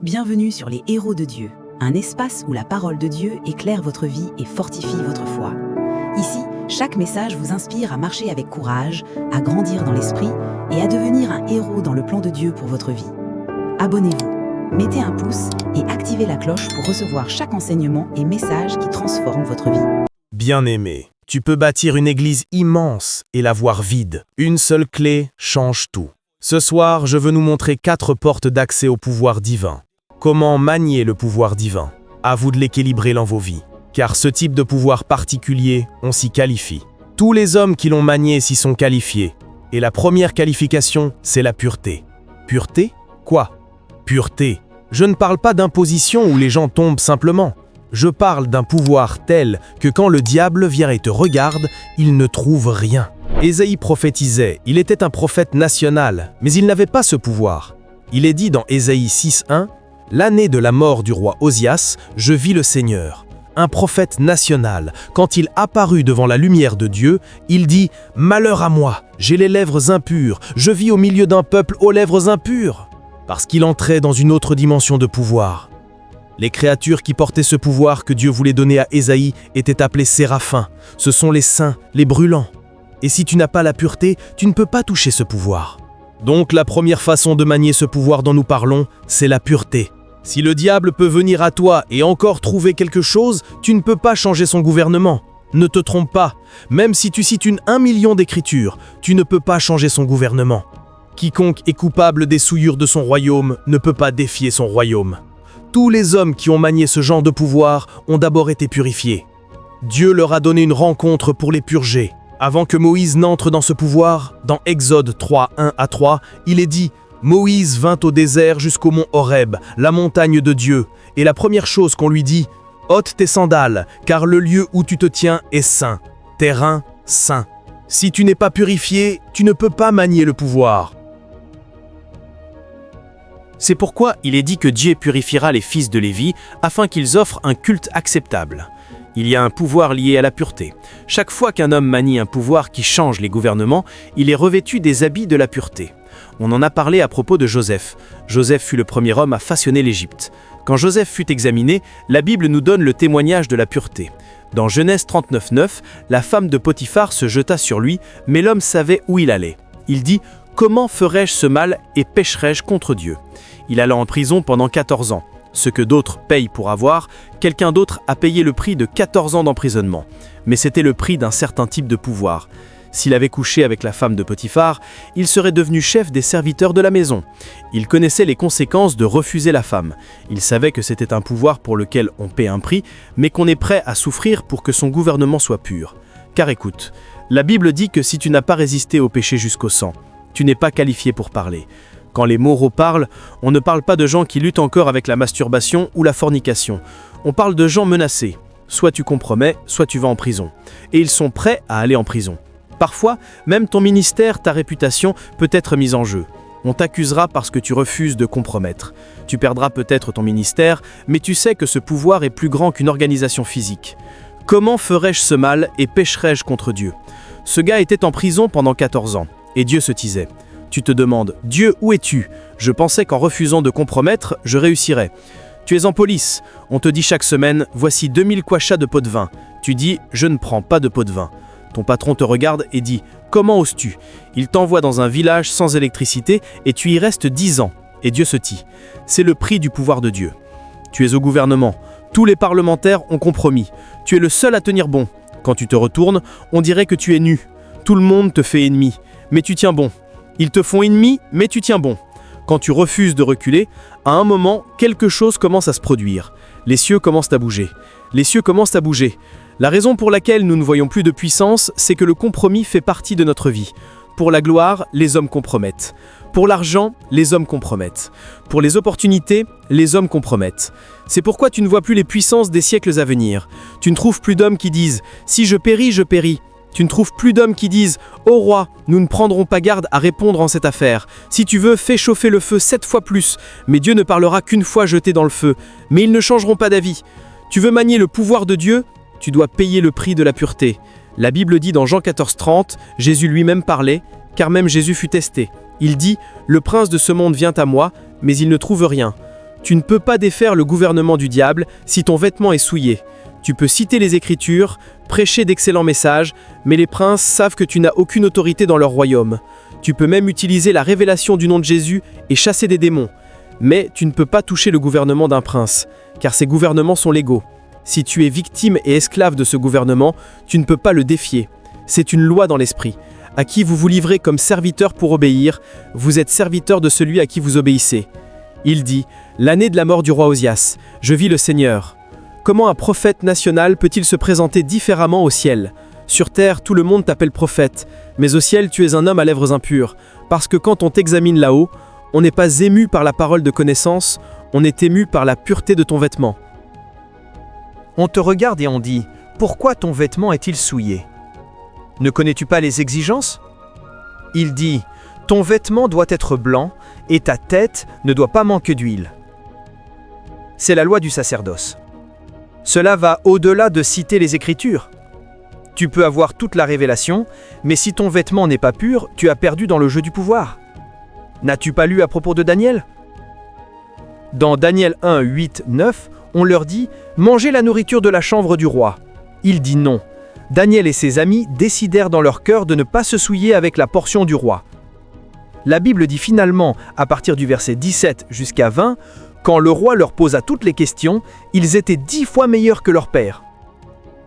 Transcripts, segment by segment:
Bienvenue sur les Héros de Dieu, un espace où la parole de Dieu éclaire votre vie et fortifie votre foi. Ici, chaque message vous inspire à marcher avec courage, à grandir dans l'esprit et à devenir un héros dans le plan de Dieu pour votre vie. Abonnez-vous, mettez un pouce et activez la cloche pour recevoir chaque enseignement et message qui transforme votre vie. Bien-aimé, tu peux bâtir une église immense et la voir vide. Une seule clé change tout. Ce soir, je veux nous montrer 4 portes d'accès au pouvoir divin. Comment manier le pouvoir divin? À vous de l'équilibrer dans vos vies. Car ce type de pouvoir particulier, on s'y qualifie. Tous les hommes qui l'ont manié s'y sont qualifiés. Et la première qualification, c'est la pureté. Pureté? Quoi? Pureté. Je ne parle pas d'imposition où les gens tombent simplement. Je parle d'un pouvoir tel que quand le diable vient et te regarde, il ne trouve rien. Ésaïe prophétisait, il était un prophète national, mais il n'avait pas ce pouvoir. Il est dit dans Ésaïe 6:1, « L'année de la mort du roi Osias, je vis le Seigneur. » Un prophète national, quand il apparut devant la lumière de Dieu, il dit « Malheur à moi, j'ai les lèvres impures, je vis au milieu d'un peuple aux lèvres impures. » Parce qu'il entrait dans une autre dimension de pouvoir. Les créatures qui portaient ce pouvoir que Dieu voulait donner à Ésaïe étaient appelées séraphins. Ce sont les saints, les brûlants. Et si tu n'as pas la pureté, tu ne peux pas toucher ce pouvoir. Donc la première façon de manier ce pouvoir dont nous parlons, c'est la pureté. Si le diable peut venir à toi et encore trouver quelque chose, tu ne peux pas changer son gouvernement. Ne te trompe pas, même si tu cites 1 million d'écritures, tu ne peux pas changer son gouvernement. Quiconque est coupable des souillures de son royaume ne peut pas défier son royaume. Tous les hommes qui ont manié ce genre de pouvoir ont d'abord été purifiés. Dieu leur a donné une rencontre pour les purger. Avant que Moïse n'entre dans ce pouvoir, dans Exode 3, 1-3, il est dit « Moïse vint au désert jusqu'au mont Horeb, la montagne de Dieu, et la première chose qu'on lui dit « ôte tes sandales, car le lieu où tu te tiens est saint, terrain saint. » Si tu n'es pas purifié, tu ne peux pas manier le pouvoir. C'est pourquoi il est dit que Dieu purifiera les fils de Lévi afin qu'ils offrent un culte acceptable. Il y a un pouvoir lié à la pureté. Chaque fois qu'un homme manie un pouvoir qui change les gouvernements, il est revêtu des habits de la pureté. On en a parlé à propos de Joseph. Joseph fut le premier homme à façonner l'Égypte. Quand Joseph fut examiné, la Bible nous donne le témoignage de la pureté. Dans Genèse 39:9, la femme de Potiphar se jeta sur lui, mais l'homme savait où il allait. Il dit « Comment ferais-je ce mal et pécherais-je contre Dieu ?» Il alla en prison pendant 14 ans. Ce que d'autres payent pour avoir, quelqu'un d'autre a payé le prix de 14 ans d'emprisonnement. Mais c'était le prix d'un certain type de pouvoir. S'il avait couché avec la femme de Potiphar, il serait devenu chef des serviteurs de la maison. Il connaissait les conséquences de refuser la femme. Il savait que c'était un pouvoir pour lequel on paie un prix, mais qu'on est prêt à souffrir pour que son gouvernement soit pur. Car écoute, la Bible dit que si tu n'as pas résisté au péché jusqu'au sang, tu n'es pas qualifié pour parler. Quand les moraux parlent, on ne parle pas de gens qui luttent encore avec la masturbation ou la fornication. On parle de gens menacés. Soit tu compromets, soit tu vas en prison. Et ils sont prêts à aller en prison. Parfois, même ton ministère, ta réputation peut être mise en jeu. On t'accusera parce que tu refuses de compromettre. Tu perdras peut-être ton ministère, mais tu sais que ce pouvoir est plus grand qu'une organisation physique. Comment ferais-je ce mal et pécherais-je contre Dieu? Ce gars était en prison pendant 14 ans, et Dieu se taisait. Tu te demandes, Dieu, où es-tu? Je pensais qu'en refusant de compromettre, je réussirais. Tu es en police. On te dit chaque semaine, voici 2000 kwachas de pot de vin. Tu dis, je ne prends pas de pot de vin. Ton patron te regarde et dit, comment oses-tu? Il t'envoie dans un village sans électricité et tu y restes 10 ans. Et Dieu se tit. C'est le prix du pouvoir de Dieu. Tu es au gouvernement. Tous les parlementaires ont compromis. Tu es le seul à tenir bon. Quand tu te retournes, on dirait que tu es nu. Tout le monde te fait ennemi. Mais tu tiens bon. Ils te font ennemi, mais tu tiens bon. Quand tu refuses de reculer, à un moment, quelque chose commence à se produire. Les cieux commencent à bouger. Les cieux commencent à bouger. La raison pour laquelle nous ne voyons plus de puissance, c'est que le compromis fait partie de notre vie. Pour la gloire, les hommes compromettent. Pour l'argent, les hommes compromettent. Pour les opportunités, les hommes compromettent. C'est pourquoi tu ne vois plus les puissances des siècles à venir. Tu ne trouves plus d'hommes qui disent « Si je péris, je péris ». Tu ne trouves plus d'hommes qui disent « Ô roi, nous ne prendrons pas garde à répondre en cette affaire. Si tu veux, fais chauffer le feu 7 fois plus. Mais Dieu ne parlera qu'une fois jeté dans le feu. Mais ils ne changeront pas d'avis. Tu veux manier le pouvoir de Dieu? Tu dois payer le prix de la pureté. La Bible dit dans Jean 14:30, Jésus lui-même parlait, car même Jésus fut testé. Il dit « Le prince de ce monde vient à moi, mais il ne trouve rien. Tu ne peux pas défaire le gouvernement du diable si ton vêtement est souillé. Tu peux citer les Écritures, prêcher d'excellents messages, mais les princes savent que tu n'as aucune autorité dans leur royaume. Tu peux même utiliser la révélation du nom de Jésus et chasser des démons. Mais tu ne peux pas toucher le gouvernement d'un prince, car ces gouvernements sont légaux. Si tu es victime et esclave de ce gouvernement, tu ne peux pas le défier. C'est une loi dans l'esprit. À qui vous vous livrez comme serviteur pour obéir, vous êtes serviteur de celui à qui vous obéissez. Il dit, l'année de la mort du roi Osias, je vis le Seigneur. Comment un prophète national peut-il se présenter différemment au ciel ? Sur terre, tout le monde t'appelle prophète, mais au ciel, tu es un homme à lèvres impures, parce que quand on t'examine là-haut, on n'est pas ému par la parole de connaissance, on est ému par la pureté de ton vêtement. On te regarde et on dit, pourquoi ton vêtement est-il souillé ? Ne connais-tu pas les exigences ? Il dit, ton vêtement doit être blanc et ta tête ne doit pas manquer d'huile. C'est la loi du sacerdoce. Cela va au-delà de citer les Écritures. Tu peux avoir toute la révélation, mais si ton vêtement n'est pas pur, tu as perdu dans le jeu du pouvoir. N'as-tu pas lu à propos de Daniel ? Dans Daniel 1, 8, 9, on leur dit « Mangez la nourriture de la chambre du roi ». Il dit non. Daniel et ses amis décidèrent dans leur cœur de ne pas se souiller avec la portion du roi. La Bible dit finalement, à partir du verset 17 jusqu'à 20, quand le roi leur posa toutes les questions, ils étaient 10 fois meilleurs que leur père.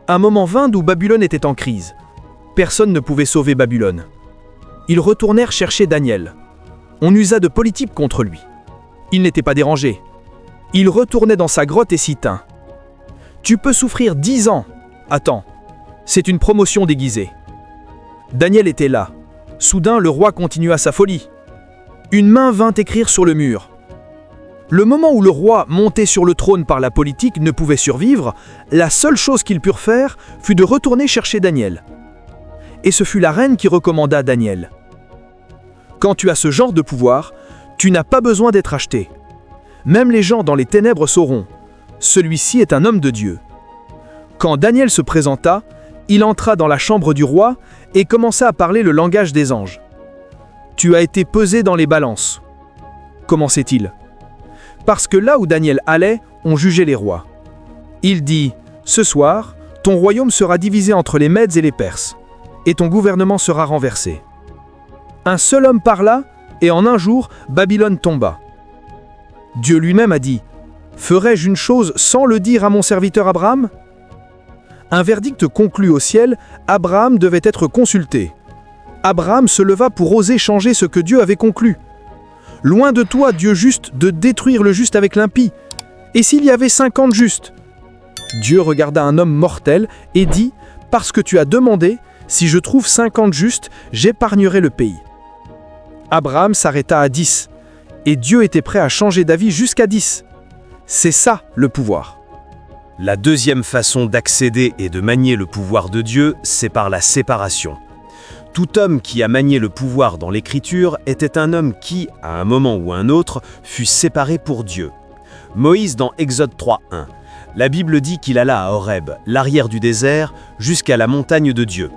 Un moment vint d'où Babylone était en crise. Personne ne pouvait sauver Babylone. Ils retournèrent chercher Daniel. On usa de politique contre lui. Il n'était pas dérangé. Il retournait dans sa grotte et s'y tint. « Tu peux souffrir 10 ans. Attends, c'est une promotion déguisée. » Daniel était là. Soudain, le roi continua sa folie. Une main vint écrire sur le mur. Le moment où le roi, monté sur le trône par la politique, ne pouvait survivre, la seule chose qu'ils purent faire fut de retourner chercher Daniel. Et ce fut la reine qui recommanda Daniel. Quand tu as ce genre de pouvoir, tu n'as pas besoin d'être acheté. Même les gens dans les ténèbres sauront. Celui-ci est un homme de Dieu. Quand Daniel se présenta, il entra dans la chambre du roi et commença à parler le langage des anges. Tu as été pesé dans les balances. Comment sait-il ? Parce que là où Daniel allait, on jugeait les rois. Il dit, « Ce soir, ton royaume sera divisé entre les Mèdes et les Perses, et ton gouvernement sera renversé. » Un seul homme parla, et en un jour, Babylone tomba. Dieu lui-même a dit, « Ferai-je une chose sans le dire à mon serviteur Abraham ?» Un verdict conclu au ciel, Abraham devait être consulté. Abraham se leva pour oser changer ce que Dieu avait conclu. Loin de toi, Dieu juste, de détruire le juste avec l'impie. Et s'il y avait 50 justes ? Dieu regarda un homme mortel et dit, « Parce que tu as demandé, si je trouve 50 justes, j'épargnerai le pays. » Abraham s'arrêta à 10, et Dieu était prêt à changer d'avis jusqu'à 10. C'est ça le pouvoir. La deuxième façon d'accéder et de manier le pouvoir de Dieu, c'est par la séparation. Tout homme qui a manié le pouvoir dans l'Écriture était un homme qui, à un moment ou un autre, fut séparé pour Dieu. Moïse dans Exode 3:1. La Bible dit qu'il alla à Horeb, l'arrière du désert, jusqu'à la montagne de Dieu.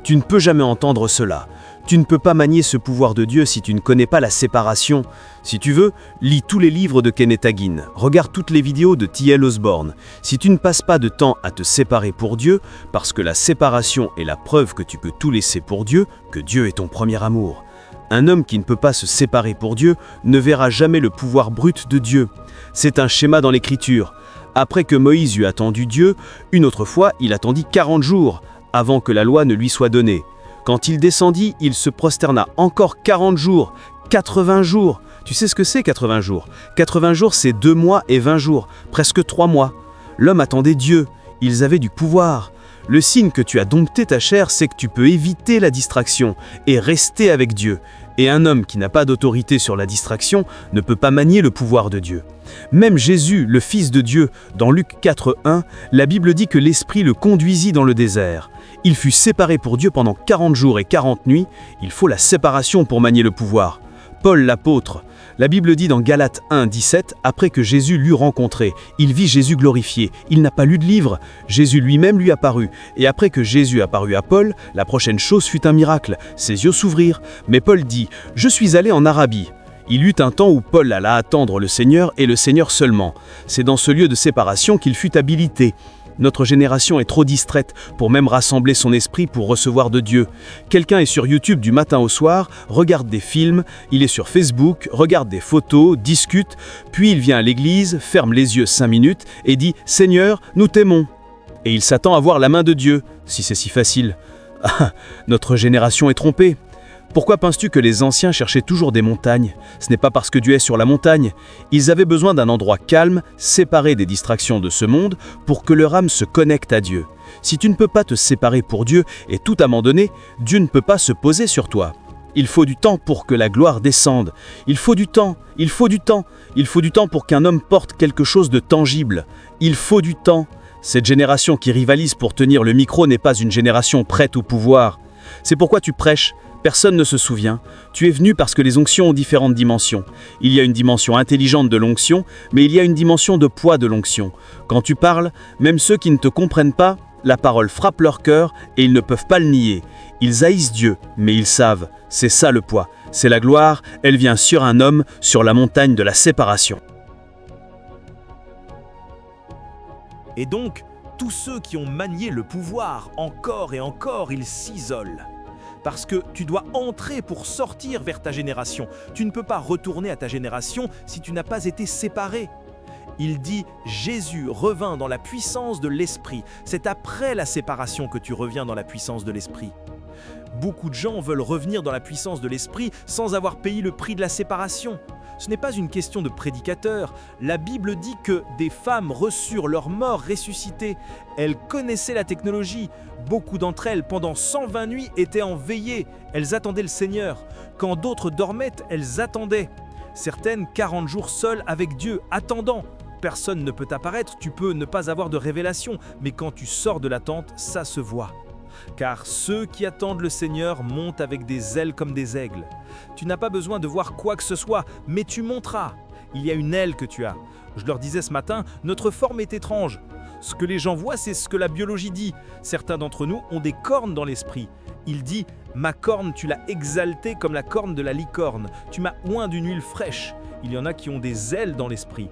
Tu ne peux jamais entendre cela. Tu ne peux pas manier ce pouvoir de Dieu si tu ne connais pas la séparation. Si tu veux, lis tous les livres de Kenneth Hagin, regarde toutes les vidéos de T.L. Osborne. Si tu ne passes pas de temps à te séparer pour Dieu, parce que la séparation est la preuve que tu peux tout laisser pour Dieu, que Dieu est ton premier amour. Un homme qui ne peut pas se séparer pour Dieu ne verra jamais le pouvoir brut de Dieu. C'est un schéma dans l'Écriture. Après que Moïse eut attendu Dieu, une autre fois, il attendit 40 jours avant que la loi ne lui soit donnée. Quand il descendit, il se prosterna encore 40 jours, 80 jours. Tu sais ce que c'est 80 jours ? 80 jours, c'est 2 mois et 20 jours, presque 3 mois. L'homme attendait Dieu, ils avaient du pouvoir. Le signe que tu as dompté ta chair, c'est que tu peux éviter la distraction et rester avec Dieu. Et un homme qui n'a pas d'autorité sur la distraction ne peut pas manier le pouvoir de Dieu. Même Jésus, le Fils de Dieu, dans Luc 4:1, la Bible dit que l'Esprit le conduisit dans le désert. Il fut séparé pour Dieu pendant 40 jours et 40 nuits. Il faut la séparation pour manier le pouvoir. Paul l'apôtre, la Bible dit dans Galates 1:17, après que Jésus l'eut rencontré, il vit Jésus glorifié. Il n'a pas lu de livre, Jésus lui-même lui apparut. Et après que Jésus apparut à Paul, la prochaine chose fut un miracle. Ses yeux s'ouvrirent. Mais Paul dit, « Je suis allé en Arabie. » Il eut un temps où Paul alla attendre le Seigneur et le Seigneur seulement. C'est dans ce lieu de séparation qu'il fut habilité. Notre génération est trop distraite pour même rassembler son esprit pour recevoir de Dieu. Quelqu'un est sur YouTube du matin au soir, regarde des films, il est sur Facebook, regarde des photos, discute, puis il vient à l'église, ferme les yeux 5 minutes et dit « Seigneur, nous t'aimons ». Et il s'attend à voir la main de Dieu, si c'est si facile. Ah, notre génération est trompée. Pourquoi penses-tu que les anciens cherchaient toujours des montagnes? Ce n'est pas parce que Dieu est sur la montagne. Ils avaient besoin d'un endroit calme, séparé des distractions de ce monde, pour que leur âme se connecte à Dieu. Si tu ne peux pas te séparer pour Dieu et tout abandonner, Dieu ne peut pas se poser sur toi. Il faut du temps pour que la gloire descende. Il faut du temps, il faut du temps. Il faut du temps pour qu'un homme porte quelque chose de tangible. Il faut du temps. Cette génération qui rivalise pour tenir le micro n'est pas une génération prête au pouvoir. C'est pourquoi tu prêches. Personne ne se souvient. Tu es venu parce que les onctions ont différentes dimensions. Il y a une dimension intelligente de l'onction, mais il y a une dimension de poids de l'onction. Quand tu parles, même ceux qui ne te comprennent pas, la parole frappe leur cœur et ils ne peuvent pas le nier. Ils haïssent Dieu, mais ils savent. C'est ça le poids. C'est la gloire. Elle vient sur un homme, sur la montagne de la séparation. Et donc, tous ceux qui ont manié le pouvoir, encore et encore, ils s'isolent. Parce que tu dois entrer pour sortir vers ta génération. Tu ne peux pas retourner à ta génération si tu n'as pas été séparé. Il dit « Jésus revint dans la puissance de l'Esprit ». C'est après la séparation que tu reviens dans la puissance de l'Esprit. Beaucoup de gens veulent revenir dans la puissance de l'Esprit sans avoir payé le prix de la séparation. Ce n'est pas une question de prédicateur. La Bible dit que des femmes reçurent leur mort ressuscitée. Elles connaissaient la technologie. Beaucoup d'entre elles, pendant 120 nuits, étaient en veillée. Elles attendaient le Seigneur. Quand d'autres dormaient, elles attendaient. Certaines 40 jours seules avec Dieu, attendant. Personne ne peut apparaître, tu peux ne pas avoir de révélation. Mais quand tu sors de l'attente, ça se voit. Car ceux qui attendent le Seigneur montent avec des ailes comme des aigles. Tu n'as pas besoin de voir quoi que ce soit, mais tu monteras. Il y a une aile que tu as. Je leur disais ce matin, notre forme est étrange. Ce que les gens voient, c'est ce que la biologie dit. Certains d'entre nous ont des cornes dans l'esprit. Il dit « Ma corne, tu l'as exaltée comme la corne de la licorne. Tu m'as oint d'une huile fraîche. » Il y en a qui ont des ailes dans l'esprit.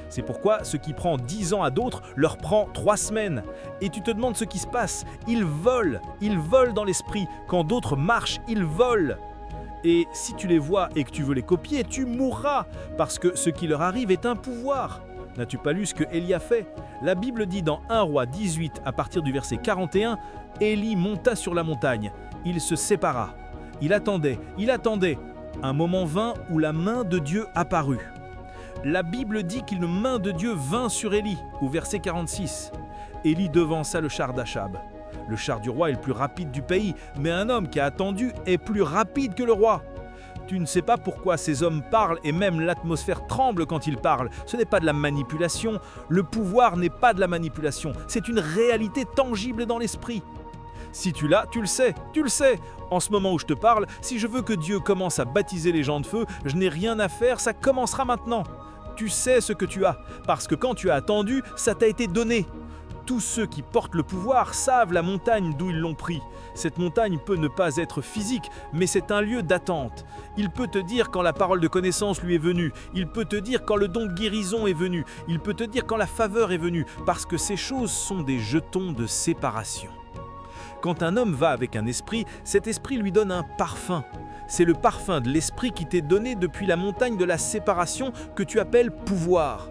C'est pourquoi ce qui prend 10 ans à d'autres leur prend 3 semaines. Et tu te demandes ce qui se passe. Ils volent dans l'esprit. Quand d'autres marchent, ils volent. Et si tu les vois et que tu veux les copier, tu mourras, parce que ce qui leur arrive est un pouvoir. N'as-tu pas lu ce que Élie a fait? La Bible dit dans 1 Roi 18, à partir du verset 41, « Élie monta sur la montagne, il se sépara. Il attendait. Un moment vint où la main de Dieu apparut. » La Bible dit qu'une main de Dieu vint sur Élie, au verset 46. Élie devança le char d'Achab. Le char du roi est le plus rapide du pays, mais un homme qui a attendu est plus rapide que le roi. Tu ne sais pas pourquoi ces hommes parlent et même l'atmosphère tremble quand ils parlent. Ce n'est pas de la manipulation. Le pouvoir n'est pas de la manipulation. C'est une réalité tangible dans l'esprit. Si tu l'as, tu le sais. En ce moment où je te parle, si je veux que Dieu commence à baptiser les gens de feu, je n'ai rien à faire, ça commencera maintenant. Tu sais ce que tu as, parce que quand tu as attendu, ça t'a été donné. Tous ceux qui portent le pouvoir savent la montagne d'où ils l'ont pris. Cette montagne peut ne pas être physique, mais c'est un lieu d'attente. Il peut te dire quand la parole de connaissance lui est venue. Il peut te dire quand le don de guérison est venu. Il peut te dire quand la faveur est venue, parce que ces choses sont des jetons de séparation. Quand un homme va avec un esprit, cet esprit lui donne un parfum. C'est le parfum de l'esprit qui t'est donné depuis la montagne de la séparation que tu appelles pouvoir.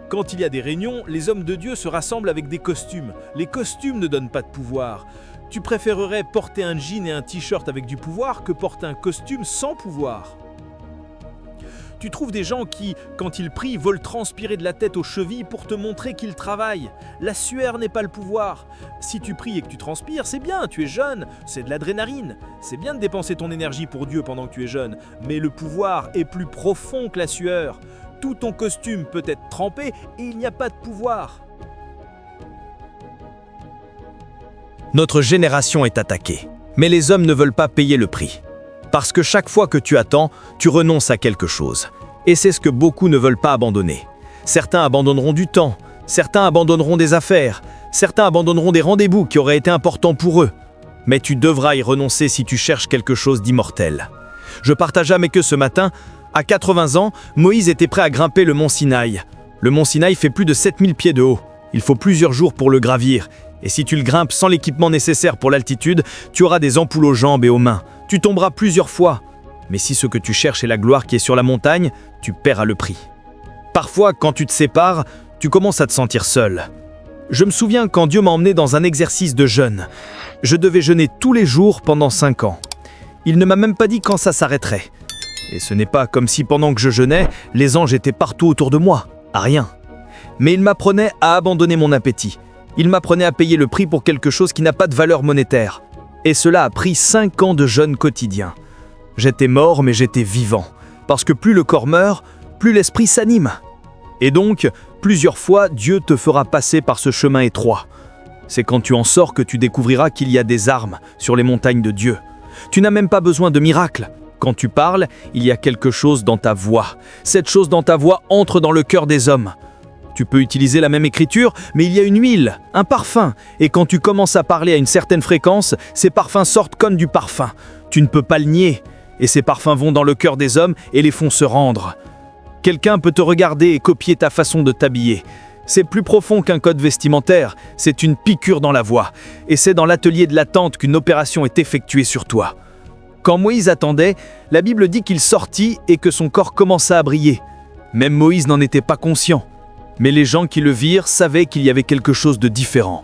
Quand il y a des réunions, les hommes de Dieu se rassemblent avec des costumes. Les costumes ne donnent pas de pouvoir. Tu préférerais porter un jean et un t-shirt avec du pouvoir que porter un costume sans pouvoir. Tu trouves des gens qui, quand ils prient, veulent transpirer de la tête aux chevilles pour te montrer qu'ils travaillent. La sueur n'est pas le pouvoir. Si tu pries et que tu transpires, c'est bien, tu es jeune, c'est de l'adrénaline. C'est bien de dépenser ton énergie pour Dieu pendant que tu es jeune, mais le pouvoir est plus profond que la sueur. Tout ton costume peut être trempé et il n'y a pas de pouvoir. Notre génération est attaquée, mais les hommes ne veulent pas payer le prix. Parce que chaque fois que tu attends, tu renonces à quelque chose. Et c'est ce que beaucoup ne veulent pas abandonner. Certains abandonneront du temps, certains abandonneront des affaires, certains abandonneront des rendez-vous qui auraient été importants pour eux. Mais tu devras y renoncer si tu cherches quelque chose d'immortel. Je partage avec eux ce matin, À 80 ans, Moïse était prêt à grimper le mont Sinaï. Le mont Sinaï fait plus de 7000 pieds de haut. Il faut plusieurs jours pour le gravir. Et si tu le grimpes sans l'équipement nécessaire pour l'altitude, tu auras des ampoules aux jambes et aux mains. Tu tomberas plusieurs fois. Mais si ce que tu cherches est la gloire qui est sur la montagne, tu paieras le prix. Parfois, quand tu te sépares, tu commences à te sentir seul. Je me souviens quand Dieu m'a emmené dans un exercice de jeûne. Je devais jeûner tous les jours pendant 5 ans. Il ne m'a même pas dit quand ça s'arrêterait. Et ce n'est pas comme si pendant que je jeûnais, les anges étaient partout autour de moi. À rien. Mais il m'apprenait à abandonner mon appétit. Il m'apprenait à payer le prix pour quelque chose qui n'a pas de valeur monétaire. Et cela a pris 5 ans de jeûne quotidien. J'étais mort, mais j'étais vivant. Parce que plus le corps meurt, plus l'esprit s'anime. Et donc, plusieurs fois, Dieu te fera passer par ce chemin étroit. C'est quand tu en sors que tu découvriras qu'il y a des armes sur les montagnes de Dieu. Tu n'as même pas besoin de miracles. Quand tu parles, il y a quelque chose dans ta voix. Cette chose dans ta voix entre dans le cœur des hommes. Tu peux utiliser la même écriture, mais il y a une huile, un parfum. Et quand tu commences à parler à une certaine fréquence, ces parfums sortent comme du parfum. Tu ne peux pas le nier. Et ces parfums vont dans le cœur des hommes et les font se rendre. Quelqu'un peut te regarder et copier ta façon de t'habiller. C'est plus profond qu'un code vestimentaire, c'est une piqûre dans la voix. Et c'est dans l'atelier de l'attente qu'une opération est effectuée sur toi. Quand Moïse attendait, la Bible dit qu'il sortit et que son corps commença à briller. Même Moïse n'en était pas conscient. Mais les gens qui le virent savaient qu'il y avait quelque chose de différent.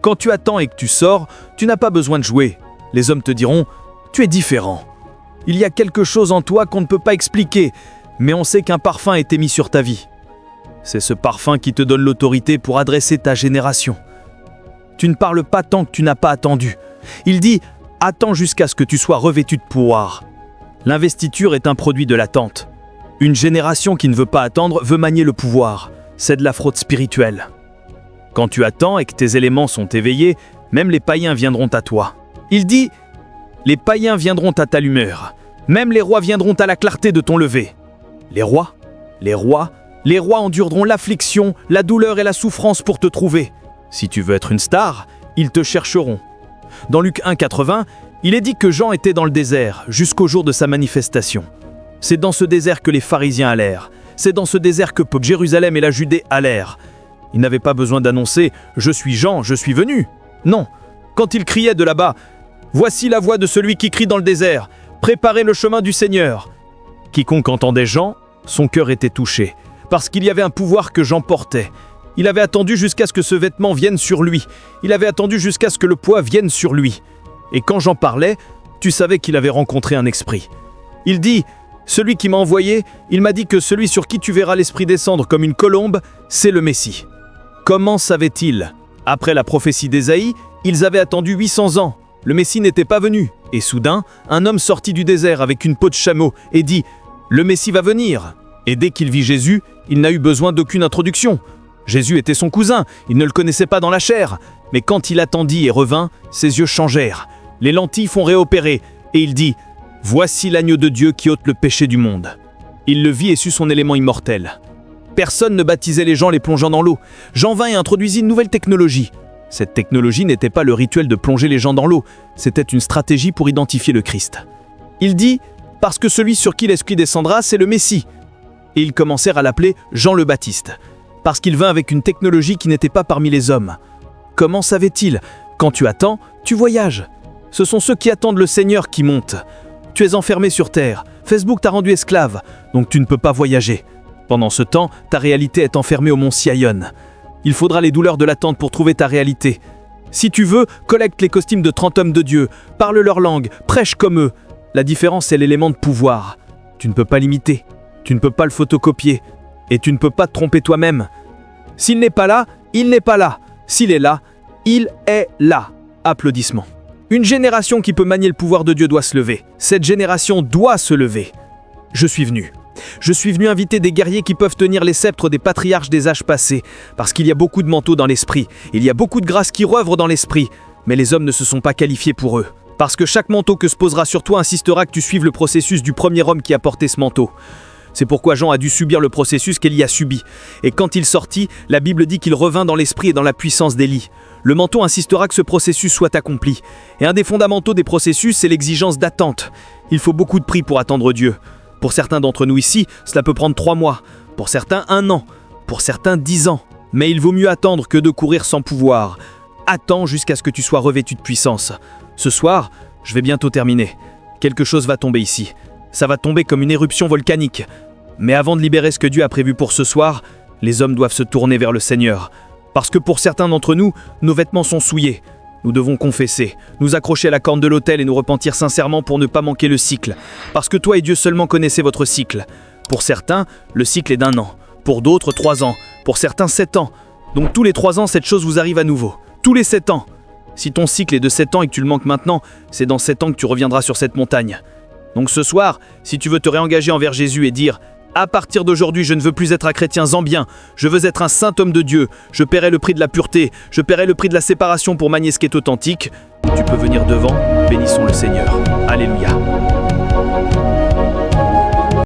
Quand tu attends et que tu sors, tu n'as pas besoin de jouer. Les hommes te diront « tu es différent ». Il y a quelque chose en toi qu'on ne peut pas expliquer, mais on sait qu'un parfum a été mis sur ta vie. C'est ce parfum qui te donne l'autorité pour adresser ta génération. Tu ne parles pas tant que tu n'as pas attendu. Il dit « attends jusqu'à ce que tu sois revêtu de pouvoir ». L'investiture est un produit de l'attente. Une génération qui ne veut pas attendre veut manier le pouvoir. C'est de la fraude spirituelle. Quand tu attends et que tes éléments sont éveillés, même les païens viendront à toi. Il dit « les païens viendront à ta lumière, même les rois viendront à la clarté de ton lever. » Les rois endureront l'affliction, la douleur et la souffrance pour te trouver. Si tu veux être une star, ils te chercheront. Dans Luc 1,80, il est dit que Jean était dans le désert jusqu'au jour de sa manifestation. C'est dans ce désert que les pharisiens allèrent. C'est dans ce désert que Jérusalem et la Judée allèrent. Ils n'avaient pas besoin d'annoncer « Je suis Jean, je suis venu ». Non, quand ils criaient de là-bas « Voici la voix de celui qui crie dans le désert, préparez le chemin du Seigneur ». Quiconque entendait Jean, son cœur était touché, parce qu'il y avait un pouvoir que Jean portait. Il avait attendu jusqu'à ce que ce vêtement vienne sur lui. Il avait attendu jusqu'à ce que le poids vienne sur lui. Et quand Jean parlait, tu savais qu'il avait rencontré un esprit. Il dit « Celui qui m'a envoyé, il m'a dit que celui sur qui tu verras l'esprit descendre comme une colombe, c'est le Messie. » Comment savait-il ? Après la prophétie d'Ésaïe, ils avaient attendu 800 ans. Le Messie n'était pas venu. Et soudain, un homme sortit du désert avec une peau de chameau et dit « Le Messie va venir !» Et dès qu'il vit Jésus, il n'a eu besoin d'aucune introduction. Jésus était son cousin, il ne le connaissait pas dans la chair. Mais quand il attendit et revint, ses yeux changèrent. Les lentilles font réopérer, et il dit « Voici l'agneau de Dieu qui ôte le péché du monde. » Il le vit et sut son élément immortel. Personne ne baptisait les gens les plongeant dans l'eau. Jean vint et introduisit une nouvelle technologie. Cette technologie n'était pas le rituel de plonger les gens dans l'eau, c'était une stratégie pour identifier le Christ. Il dit « Parce que celui sur qui l'Esprit descendra, c'est le Messie. » Et ils commencèrent à l'appeler Jean le Baptiste, parce qu'il vint avec une technologie qui n'était pas parmi les hommes. Comment savait-il ? Quand tu attends, tu voyages. Ce sont ceux qui attendent le Seigneur qui montent. Tu es enfermé sur terre, Facebook t'a rendu esclave, donc tu ne peux pas voyager. Pendant ce temps, ta réalité est enfermée au mont Sion. Il faudra les douleurs de l'attente pour trouver ta réalité. Si tu veux, collecte les costumes de 30 hommes de Dieu, parle leur langue, prêche comme eux. La différence, c'est l'élément de pouvoir. Tu ne peux pas l'imiter, tu ne peux pas le photocopier, et tu ne peux pas te tromper toi-même. S'il n'est pas là, il n'est pas là. S'il est là, il est là. Applaudissements. Une génération qui peut manier le pouvoir de Dieu doit se lever. Cette génération doit se lever. Je suis venu inviter des guerriers qui peuvent tenir les sceptres des patriarches des âges passés, parce qu'il y a beaucoup de manteaux dans l'esprit, il y a beaucoup de grâce qui œuvrent dans l'esprit, mais les hommes ne se sont pas qualifiés pour eux. Parce que chaque manteau que se posera sur toi insistera que tu suives le processus du premier homme qui a porté ce manteau. C'est pourquoi Jean a dû subir le processus qu'Élie a subi. Et quand il sortit, la Bible dit qu'il revint dans l'esprit et dans la puissance d'Élie. Le manteau insistera que ce processus soit accompli. Et un des fondamentaux des processus, c'est l'exigence d'attente. Il faut beaucoup de prix pour attendre Dieu. Pour certains d'entre nous ici, cela peut prendre 3 mois, pour certains 1 an, pour certains 10 ans. Mais il vaut mieux attendre que de courir sans pouvoir. Attends jusqu'à ce que tu sois revêtu de puissance. Ce soir, je vais bientôt terminer. Quelque chose va tomber ici. Ça va tomber comme une éruption volcanique. Mais avant de libérer ce que Dieu a prévu pour ce soir, les hommes doivent se tourner vers le Seigneur. Parce que pour certains d'entre nous, nos vêtements sont souillés. Nous devons confesser, nous accrocher à la corne de l'autel et nous repentir sincèrement pour ne pas manquer le cycle. Parce que toi et Dieu seulement connaissez votre cycle. Pour certains, le cycle est d'1 an. Pour d'autres, 3 ans. Pour certains, 7 ans. Donc tous les 3 ans, cette chose vous arrive à nouveau. Tous les 7 ans. Si ton cycle est de 7 ans et que tu le manques maintenant, c'est dans 7 ans que tu reviendras sur cette montagne. Donc ce soir, si tu veux te réengager envers Jésus et dire « À partir d'aujourd'hui, je ne veux plus être un chrétien zambien, je veux être un saint homme de Dieu, je paierai le prix de la pureté, je paierai le prix de la séparation pour manier ce qui est authentique », tu peux venir devant, bénissons le Seigneur. Alléluia.